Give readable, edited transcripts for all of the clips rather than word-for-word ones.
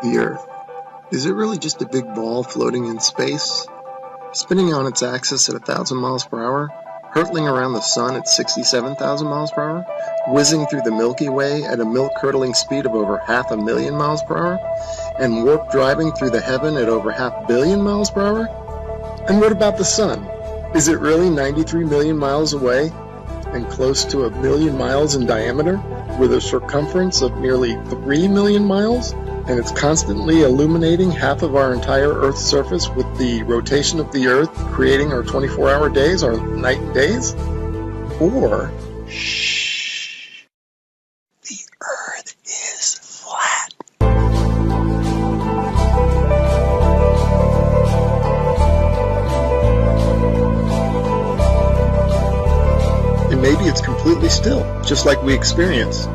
The Earth. Is it really just a big ball floating in space? Spinning on its axis at 1,000 miles per hour? Hurtling around the sun at 67,000 miles per hour? Whizzing through the Milky Way at a milk-curdling speed of over 500,000 miles per hour? And warp driving through the heaven at over 500 million miles per hour? And what about the sun? Is it really 93 million miles away and close to 1 million miles in diameter, with a circumference of nearly 3 million miles? And it's constantly illuminating half of our entire Earth's surface with the rotation of the Earth, creating our 24-hour days, our night and days? Or, shh, the Earth is flat. And maybe it's completely still, just like we experience.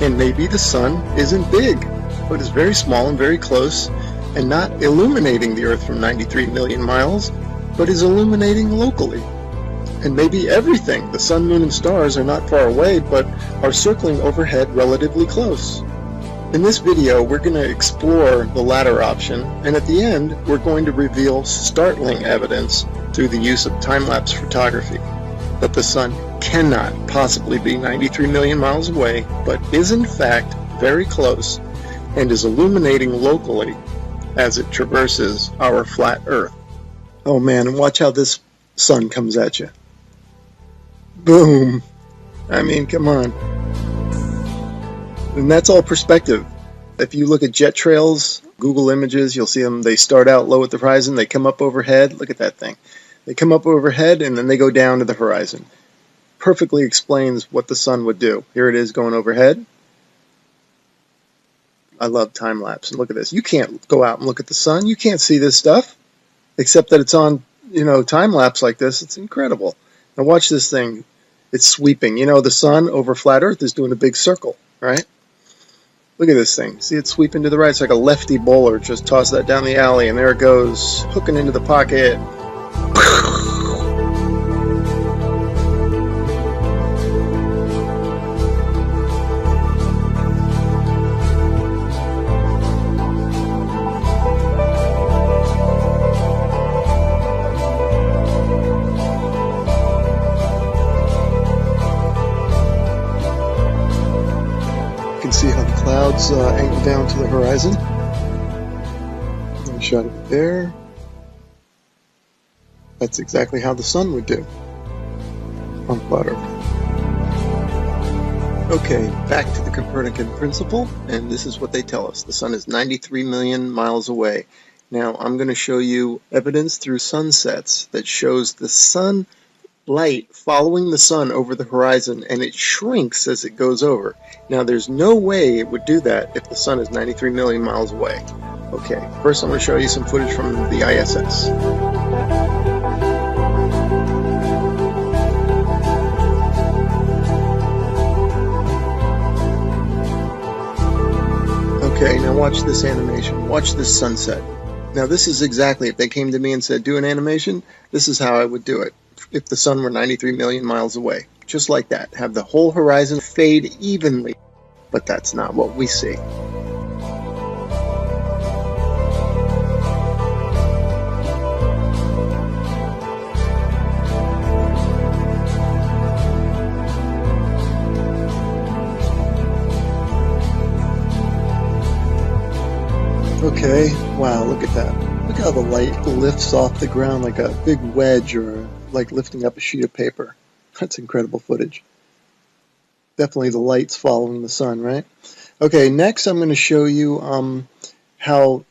And maybe the sun isn't big, but is very small and very close, and not illuminating the Earth from 93 million miles, but is illuminating locally. And maybe everything, the sun, moon, and stars, are not far away, but are circling overhead relatively close. In this video, we're going to explore the latter option, and at the end, we're going to reveal startling evidence through the use of time-lapse photography that the sun cannot possibly be 93 million miles away, but is in fact very close, and is illuminating locally as it traverses our flat Earth. Oh man, and watch how this sun comes at you. Boom! I mean, come on. And that's all perspective. If you look at jet trails, Google Images, you'll see them. They start out low at the horizon, they come up overhead. Look at that thing. They come up overhead and then they go down to the horizon. Perfectly explains what the sun would do. Here it is going overhead. I love time lapse. And look at this. You can't go out and look at the sun. You can't see this stuff, except that it's on, time lapse like this. It's incredible. Now watch this thing. It's sweeping. The sun over flat Earth is doing a big circle, right? Look at this thing. See it sweeping to the right. It's like a lefty bowler. Just toss that down the alley, and there it goes, hooking into the pocket. You can see how the clouds angle down to the horizon. One shot of it there. That's exactly how the sun would do on flat Earth. Okay, back to the Copernican principle, and this is what they tell us. The sun is 93 million miles away. Now, I'm going to show you evidence through sunsets that shows the sun light following the sun over the horizon, and it shrinks as it goes over. Now, there's no way it would do that if the sun is 93 million miles away. Okay, first I'm going to show you some footage from the ISS. Okay, now watch this animation. Watch this sunset. Now this is exactly, if they came to me and said, do an animation, this is how I would do it. If the sun were 93 million miles away. Just like that. Have the whole horizon fade evenly. But that's not what we see. Okay, wow, look at that. Look how the light lifts off the ground like a big wedge, or like lifting up a sheet of paper. That's incredible footage. Definitely the light's following the sun, right? Okay, next I'm going to show you how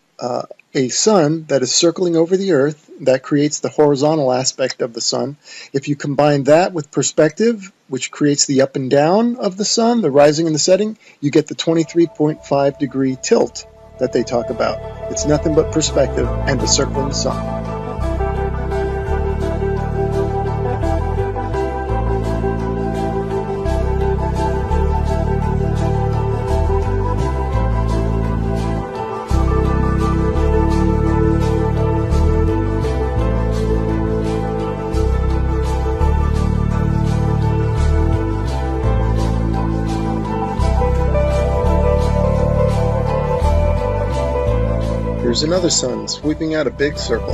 a sun that is circling over the Earth, that creates the horizontal aspect of the sun. If you combine that with perspective, which creates the up and down of the sun, the rising and the setting, you get the 23.5 degree tilt that they talk about. It's nothing but perspective and the circling sun. Here's another sun sweeping out a big circle.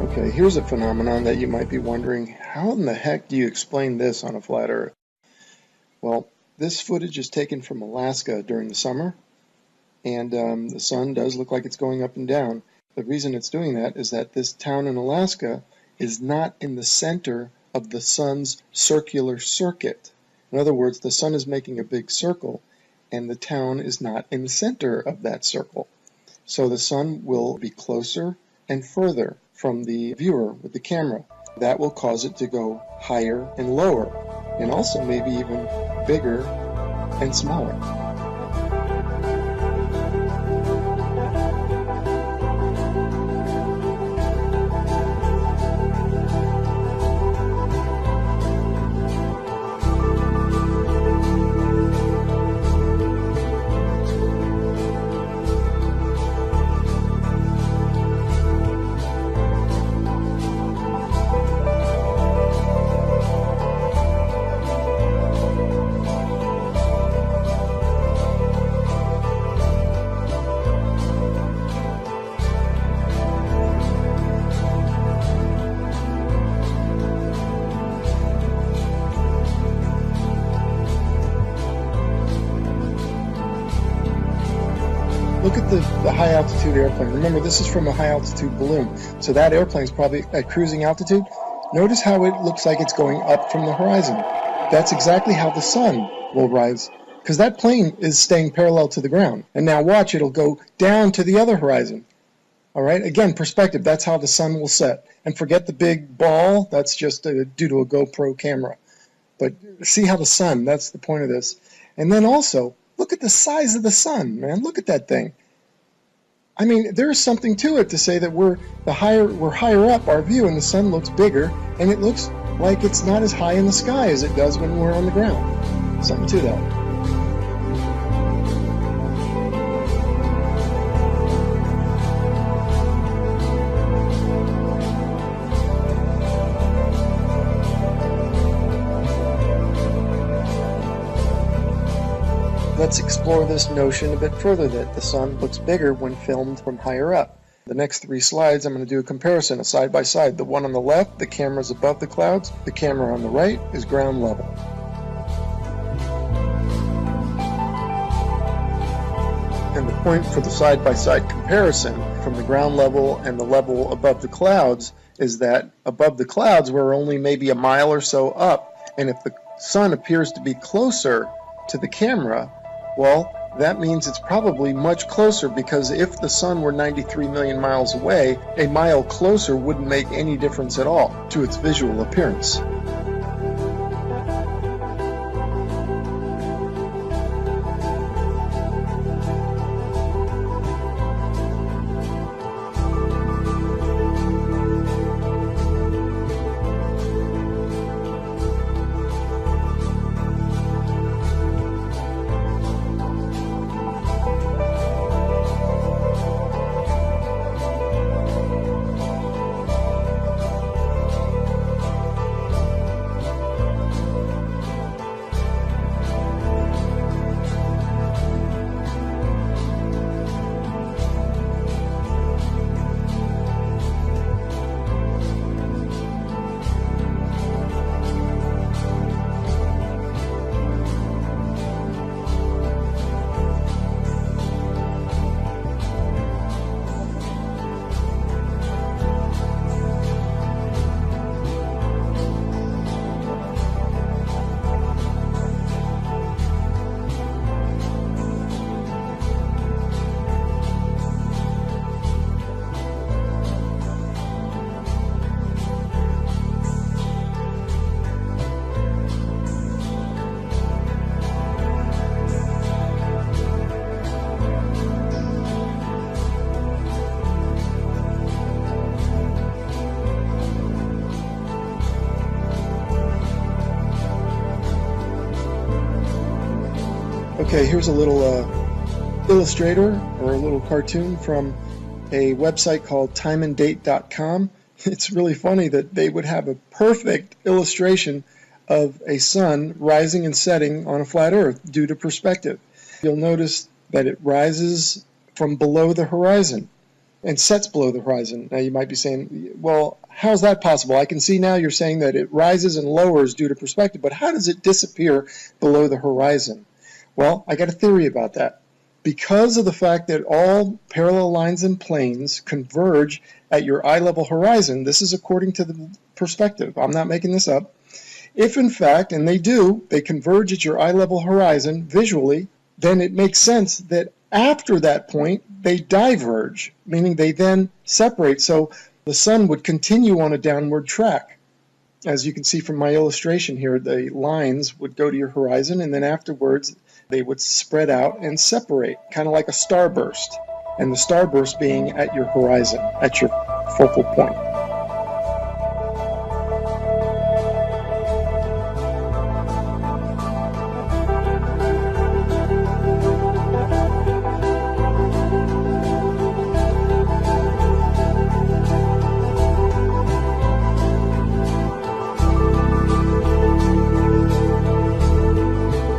Okay, here's a phenomenon that you might be wondering, how in the heck do you explain this on a flat Earth? Well, this footage is taken from Alaska during the summer, and the sun does look like it's going up and down. The reason it's doing that is that this town in Alaska is not in the center of the sun's circular circuit. In other words, the sun is making a big circle, and the town is not in the center of that circle. So the sun will be closer and further from the viewer with the camera. That will cause it to go higher and lower, and also maybe even bigger and smaller. Look at the high altitude airplane. Remember, this is from a high altitude balloon, so that airplane is probably at cruising altitude. Notice how it looks like it's going up from the horizon. That's exactly how the sun will rise, because that plane is staying parallel to the ground. And now watch, it'll go down to the other horizon. All right, again, perspective, that's how the sun will set. And forget the big ball, that's just due to a GoPro camera. But see how the sun, that's the point of this. And then also, look at the size of the sun, man. Look at that thing. I mean, there's something to it to say that we're higher up our view and the sun looks bigger, and it looks like it's not as high in the sky as it does when we're on the ground. Something to that. Let's explore this notion a bit further, that the sun looks bigger when filmed from higher up. The next 3 slides, I'm going to do a comparison, a side by side. The one on the left, the camera's above the clouds. The camera on the right is ground level. And the point for the side by side comparison from the ground level and the level above the clouds is that above the clouds we're only maybe a mile or so up, and if the sun appears to be closer to the camera, well, that means it's probably much closer, because if the sun were 93 million miles away, a mile closer wouldn't make any difference at all to its visual appearance. Okay, here's a little illustrator or a little cartoon from a website called timeanddate.com. It's really funny that they would have a perfect illustration of a sun rising and setting on a flat earth due to perspective. You'll notice that it rises from below the horizon and sets below the horizon. Now you might be saying, well, how's that possible? I can see now you're saying that it rises and lowers due to perspective, but how does it disappear below the horizon? Well, I got a theory about that. Because of the fact that all parallel lines and planes converge at your eye level horizon, this is according to the perspective, I'm not making this up, if in fact, and they do, they converge at your eye level horizon visually, then it makes sense that after that point they diverge, meaning they then separate, so the sun would continue on a downward track. As you can see from my illustration here, the lines would go to your horizon and then afterwards they would spread out and separate, kind of like a starburst, and the starburst being at your horizon, at your focal point.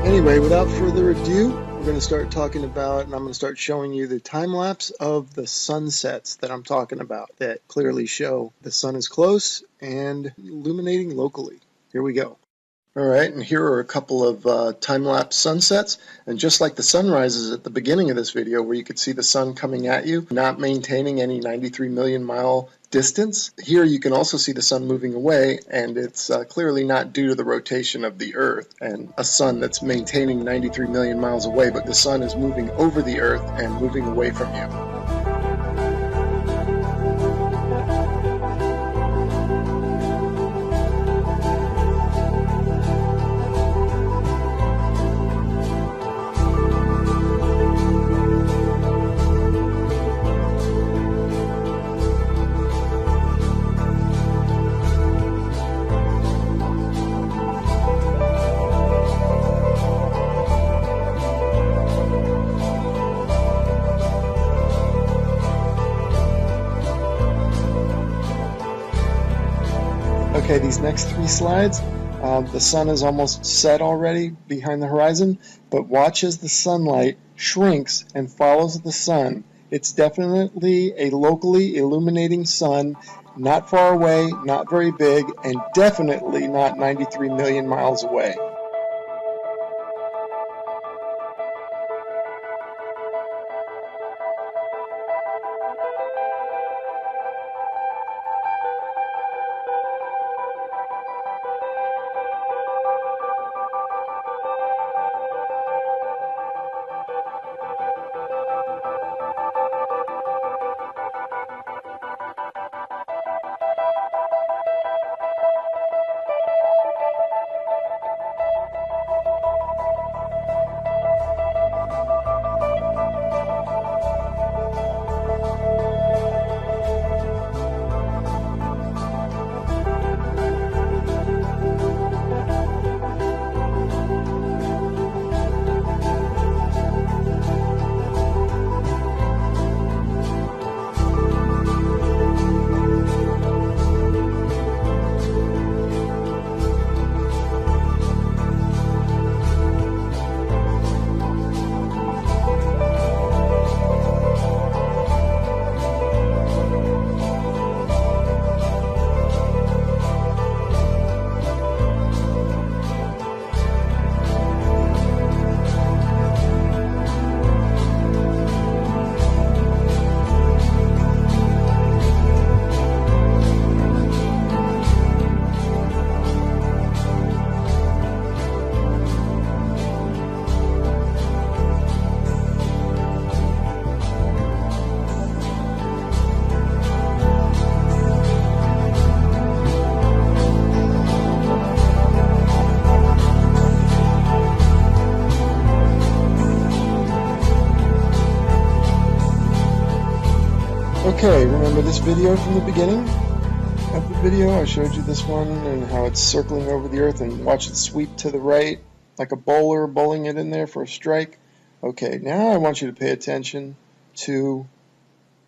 Anyway, without further ado, we're going to start talking about, and I'm going to start showing you the time lapse of the sunsets that I'm talking about that clearly show the sun is close and illuminating locally. Here we go. All right, and here are a couple of time-lapse sunsets, and just like the sunrises at the beginning of this video where you could see the sun coming at you, not maintaining any 93 million mile distance, here you can also see the sun moving away, and it's clearly not due to the rotation of the Earth and a sun that's maintaining 93 million miles away, but the sun is moving over the Earth and moving away from you. Okay, these next three slides, the sun is almost set already behind the horizon, but watch as the sunlight shrinks and follows the sun. It's definitely a locally illuminating sun, not far away, not very big, and definitely not 93 million miles away. Okay, remember this video from the beginning of the video? I showed you this one and how it's circling over the Earth, and watch it sweep to the right like a bowler bowling it in there for a strike. Okay, now I want you to pay attention to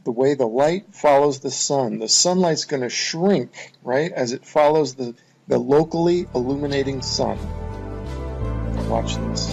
the way the light follows the sun. The sunlight's going to shrink, right, as it follows the locally illuminating sun. Watch this.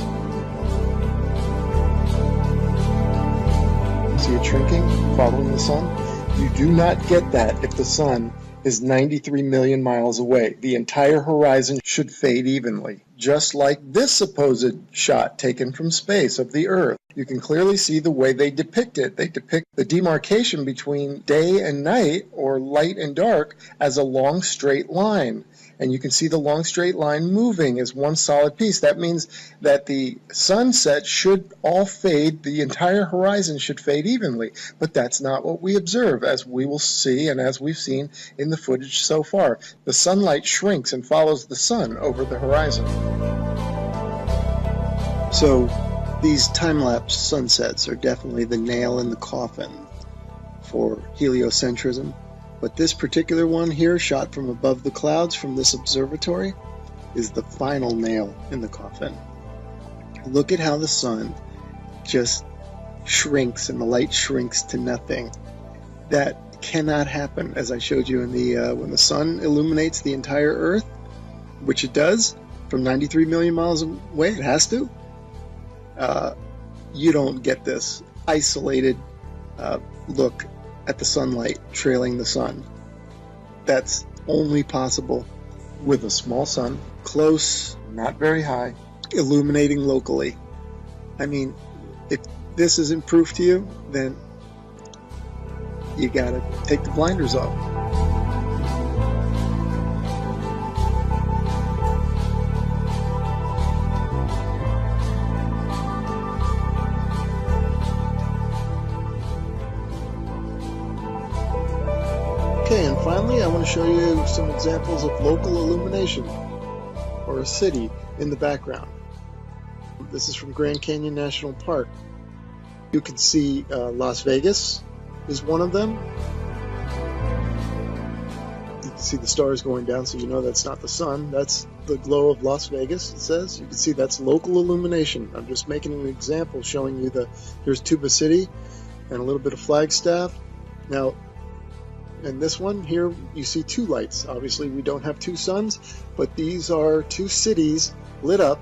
See it shrinking, following the sun? You do not get that if the sun is 93 million miles away. The entire horizon should fade evenly, just like this supposed shot taken from space of the Earth. You can clearly see the way they depict it. They depict the demarcation between day and night, or light and dark, as a long straight line. And you can see the long straight line moving as one solid piece. That means that the sunset should all fade, the entire horizon should fade evenly. But that's not what we observe, as we will see and as we've seen in the footage so far. The sunlight shrinks and follows the sun over the horizon. So these time-lapse sunsets are definitely the nail in the coffin for heliocentrism. But this particular one here, shot from above the clouds from this observatory, is the final nail in the coffin. Look at how the sun just shrinks and the light shrinks to nothing. That cannot happen, as I showed you in the when the sun illuminates the entire Earth, which it does from 93 million miles away. It has to. You don't get this isolated look at the sunlight trailing the sun. That's only possible with a small sun, close, not very high, illuminating locally. I mean, if this isn't proof to you, then you gotta take the blinders off. Okay, and finally I want to show you some examples of local illumination, or a city in the background. This is from Grand Canyon National Park. You can see Las Vegas is one of them. You can see the stars going down, so you know that's not the sun. That's the glow of Las Vegas, it says. You can see that's local illumination. I'm just making an example showing you here's Tuba City and a little bit of Flagstaff. Now, in this one here, you see two lights. Obviously, we don't have two suns, but these are two cities lit up,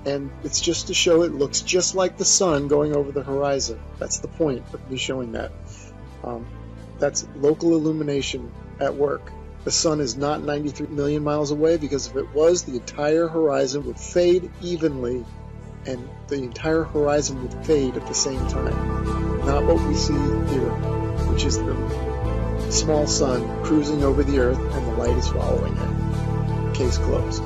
and it's just to show it looks just like the sun going over the horizon. That's the point of me showing that. That's local illumination at work. The sun is not 93 million miles away, because if it was, the entire horizon would fade evenly, and the entire horizon would fade at the same time. Not what we see here, which is the small sun cruising over the Earth, and the light is following it. Case closed.